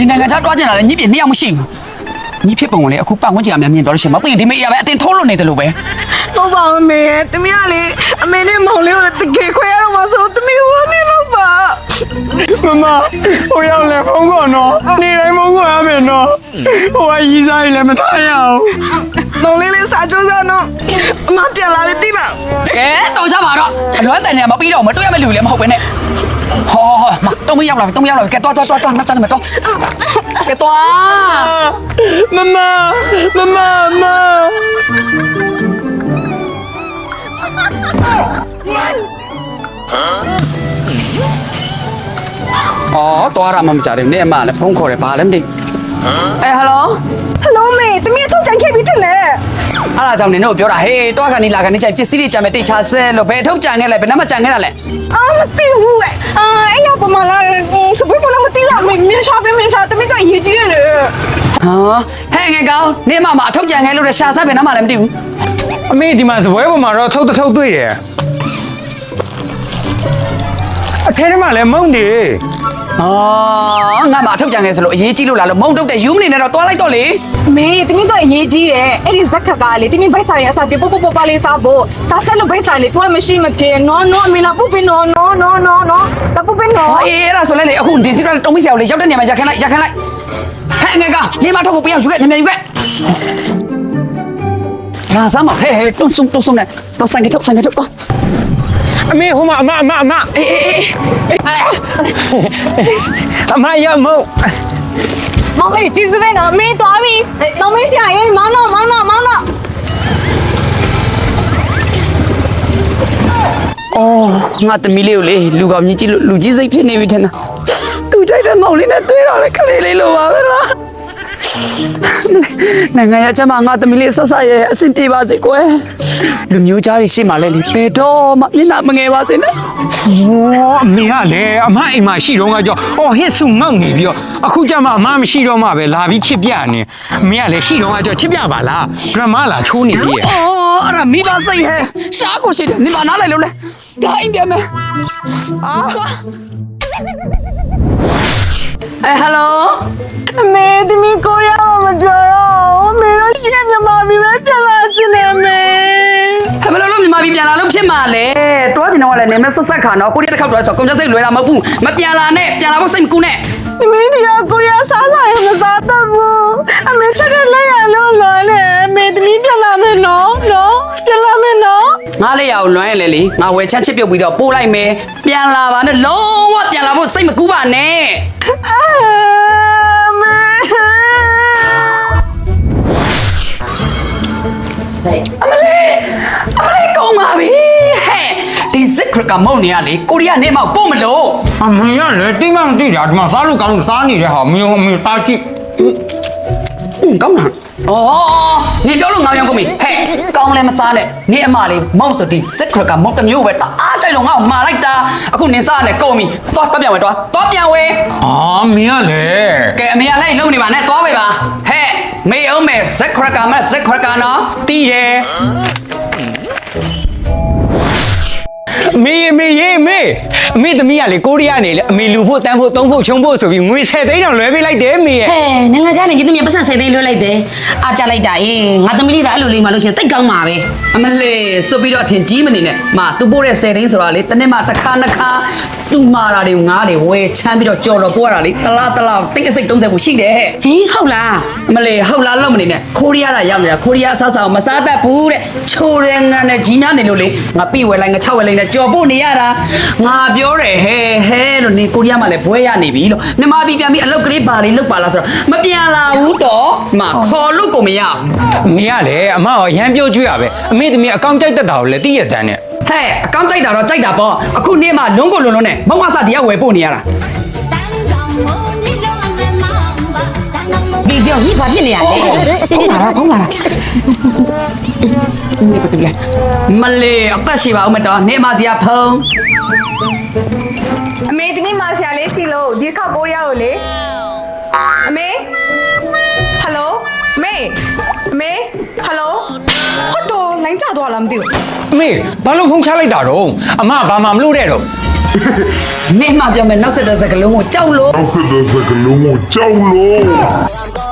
နိုင်ငံခြားတွားကျင်လာတဲ့ညစ်ပြနှစ်ယောက်မရှိဘူးညစ်ဖြစ်ပုံကိုလေအခုပတ်ဝန်းကျင်အများမြင်တော့လို့ရှိရင်မသိရင်ဒီမေးရပဲအတင်ထိုးလို့နေတယ်လို့ပဲ ဟုတ်ပါအမေရဲ့တမီးကလေအမေနဲ့မောင်လေးကိုလည်းတကယ်ခွဲရတော့မှဆိုတမီးဟိုနေလို့ပါမမဟိုရောက်လဲဖုန်းကောနော်နေတိုင်းဖုန်းကောရမယ်နော်ဟိုကရီးစားရလည်းမထားရအောင်မောင်လေးလေးစာကြိုးစားနော်အမပြန်လာပြီတိပါ ကဲတော်ကြပါတော့အလွမ်းတန်နေမပြီးတော့မတွေ့ရမယ့်လူလည်းမဟုတ်ပဲနဲ့ဟောမတော့မရောက်လာပြီတော့မရောက်လာပြီကဲတွားနောက်ကျနေမယ်တော့ကဲတွား မမအော်တွားရမှမကြတယ်နေအမလည်းဖုန်းခေါ်တယ်ဘာလဲမသိဟယ်လို ဟယ်လိုမေတမီးထုတ်ကြံခဲ့ပြီတဲ့လေ အဲ့ဒါကြောင့်နင်တို့ပြောတာဟေးတွားကနေလာကနေကြိုက်ပစ္စည်းတွေကြံမဲ့တိတ်ချဆဲလို့ဘယ်ထုတ်ကြံခဲ့လဲဘယ်နှမကြံခဲ့တာလဲ မသိဘူးအဲ့ရပမာလာစပယ်ပေါ်လာမသိတော့မေမြင်ရှာတမီးကအရေးကြီးရတယ် ဟာဟဲ့ငယ်ကောင်နေမအထုတ်ကြံခဲ့လို့ရှာစားဘယ်နှမလည်းမသိဘူး အမေဒီမှာစပွဲပေါ်မှာတော့ထုတ်တွေ့တယ်အထဲထဲမှာလည်းမုံတယ် အော်ငါမအထုတ်ကြံခဲ့ဆိုလို့အရေးကြီးလို့လားလို့မုံတုတ်တဲ့ယူမနေနဲ့တော့တွားလိုက်တော့လေ မေတမီးကအရေးကြီးတယ်အဲ့ဒီဇက်ကကလေတမီးဘိုက်ဆိုင်ရအစားပြပို့ပါလေးစားဖို့စားချက်လို့ဘိုက်ဆိုင်လေသူကမရှိမဖြစ်နော်အမေလာပုတ်ပင်နော်တပုတ်ပင်နော် အေးအဲ့ဒါဆိုလဲလေအခုဒီစီကတုံးမိစရာကိုလေရောက်တဲ့နေရာမှာရခိုင်းလိုက်ဟဲ့ငယ်ကောင်နေမထုတ်ကိုပြအောင်ယူခဲ့မြန်ယူခဲ့လာစမ်းမဟဲ့တုံးစုံနဲ့တော့ဆိုင်ကတော့ အမေဟိုမှာအမအေးအမရမုံ မောင်လေးကျေးဇူးပဲနော်မေးသွားပြီတော့မေးစရာရေးမောင်းတော့အော်ငါတမီးလေးကိုလေလူကောင်ကြီးကြည့်လို့လူကြီးစိတ်ဖြစ်နေပြီထင်တာသူကြိုက်တဲ့မောင်လေးနဲ့တွေ့တော့လေခလေးလေးလိုပါပဲလားနိုင်ငံရချမ်းမှာငါတမီးလေးဆက်ဆက်ရဲအဆင်ပြေပါစေကွယ်လူမျိုးကြားတွေရှိမှလဲလေဘယ်တော့မှမျက်နှာမငယ်ပါစေနဲ့ အမေကလည်းအမအိမ်မှာရှိတော့ကကြောဟစ်ဆုငေါ့နေပြီးတော့အခုကျမှအမမရှိတော့မှပဲလာပြီးချစ်ပြနေအမေကလည်းရှိတော့ကကြောချစ်ပြပါလားဂရမလာချိုးနေပြီ အော်အဲ့ဒါမိဘစိတ်ဟဲ့ရှားကိုရှိတယ်နေမနားလိုက်လို့လဲဒါအိမ်တယ်မယ်ဟယ်လို အမေတမီးကိုရအောင်မတော်တော့မေတို့ရှိတဲ့မြန်မာပြည်ပဲပြန်လာချင်တယ်မေ ဘယ်လိုလုပ်မြန်မာပြည်ပြန်လာလို့ဖြစ်မှာလဲတွားကျင်တော့လည်းနေမဲ့ဆက်ခါတော့ကိုရီးယားတစ်ခေါက်တွားဆိုကွန်ပျူတာစိတ်လွယ်တာမဟုတ်ဘူးမပြန်လာနဲ့ပြန်လာဖို့စိတ်မကူနဲ့ တမီးဒီကကိုရစားစားရမစားတတ်ဘူးအမေချက်တဲ့လက်ရလို့လာလေအမေတမီးပြန်လာမယ်နော်ပြန်လာမယ်နော် ငါလေးရအောင်လွမ်းရလေလေငါဝယ်ချက်ချစ်ပြုတ်ပြီးတော့ပို့လိုက်မယ်ပြန်လာပါနဲ့လုံးဝပြန်လာဖို့စိတ်မကူပါနဲ့ အမလေးကောင်းပါပြီဟဲ့ဒီစစ်ခရကမုံနေရလေကိုရီးယားနေမောက်ပို့မလို့ အမေကလည်းတိမမတိတာဒီမှာစားလို့ကောင်းလို့စားနေတဲ့ဟာမျိုးအမေစားကြည့် ကောင်းတာအော်နေပြောလို့ငါပြောကုန်ပြီဟဲ့ကောင်းလည်းမစားနဲ့နေအမလေးမောက်ဆိုဒီစစ်ခရကမုံတစ်မျိုးပဲတအားကြိုက်လို့ငါ့ကိုမာလိုက်တာအခုနေစားနဲ့ကုန်ပြီသွားပြန်ဝဲသွားပြန်ဝဲ အမေကလည်း ကဲအမေကလည်းလုံနေပါနဲ့သွားပဲပါဟဲ့မေအောင်မယ်စစ်ခရကမစစ်ခရကနော် တီးတယ်မေအမေသမီးကလေကိုရီးယားနေလေအမေလူဖို့တန်းဖို့သုံးဖို့ချုံဖို့ဆိုပြီးငွေ10သိန်းတော့လွှဲပေးလိုက်တယ်မေရဲ့ ဟဲ့နိုင်ငံခြားနေကြီးသမီးပတ်စံ10သိန်းလွှဲလိုက်တယ်အားကြလိုက်တာအေးငါသမီးလေးကအဲ့လိုလေးမှလို့ရှိရင်တိတ်ကောင်းမှာပဲ အမလေးဆိုပြီးတော့အထင်ကြီးမနေနဲ့မသူပို့တဲ့10သိန်းဆိုတာလေတနေ့မှတစ်ခါနှစ်ခါသူမာတာတွေငါးတွေဝယ်ချမ်းပြီးတော့ကြော်တော့ပို့ရတာလေတလားတိတ်အစိတ်30ကိုရှိတယ်ဟဲ့ ဟင်ဟုတ်လား အမလေးဟုတ်လားလုံးမနေနဲ့ခိုရီးယားလာရောက်နေတာခိုရီးယားအစားအစာကိုမစားတတ်ဘူးတဲ့ချိုးတဲ့ငန်းနဲ့ကြီးများနေလို့လေငါပြည့်ဝဲလိုက်ငါ6ဝဲလိုက်နဲ့ကြော်ပို့နေရတာငါပြောတယ်ဟဲလို့နေကိုရီးယားမှာလည်းဘွဲရနေပြီလို့မြန်မာပြည်ပြန်ပြီးအလုတ်ကလေးပါလေးလုတ်ပါလားဆိုတော့မပြန်လာဘူးတော့မခေါ်လို့ကိုမရဘူး မေကလည်းအမရောရမ်းပြောကြွရပဲအမေသမီးအကောင့်ကြိုက်တတ်တာကိုလည်းတည့်ရတန်းနဲ့ ဟဲ့အကောင့်ကြိုက်တာတော့ကြိုက်တာပေါ့အခုနေ့မှလုံးကိုလုံးနဲ့မုံအစတရားဝယ်ပို့နေရတာ ဒီပြောဟိဘာဖြစ်နေရလဲ ဖုံးလာတာနေပတ်တယ်မလေးအသက်ရှိပါဦးမတော်နေမှတရားဖုံး အမေတမီးမာဆရာလေးရှိလို့ဒီခောက်ပိုးရကိုလေအမေဟယ်လိုအမေဟယ်လိုဟုတ်တော့လိုင်းကြသွားလားမသိဘူး အမေဘာလို့ဖုန်းချလိုက်တာတော့အမဘာမှမလုပ်တဲ့တော့ နေမှပြောမယ်နောက်ဆက်တဲ့စကားလုံးကိုကြောက်လို့ နောက်ဆက်တဲ့စကားလုံးကိုကြောက်လို့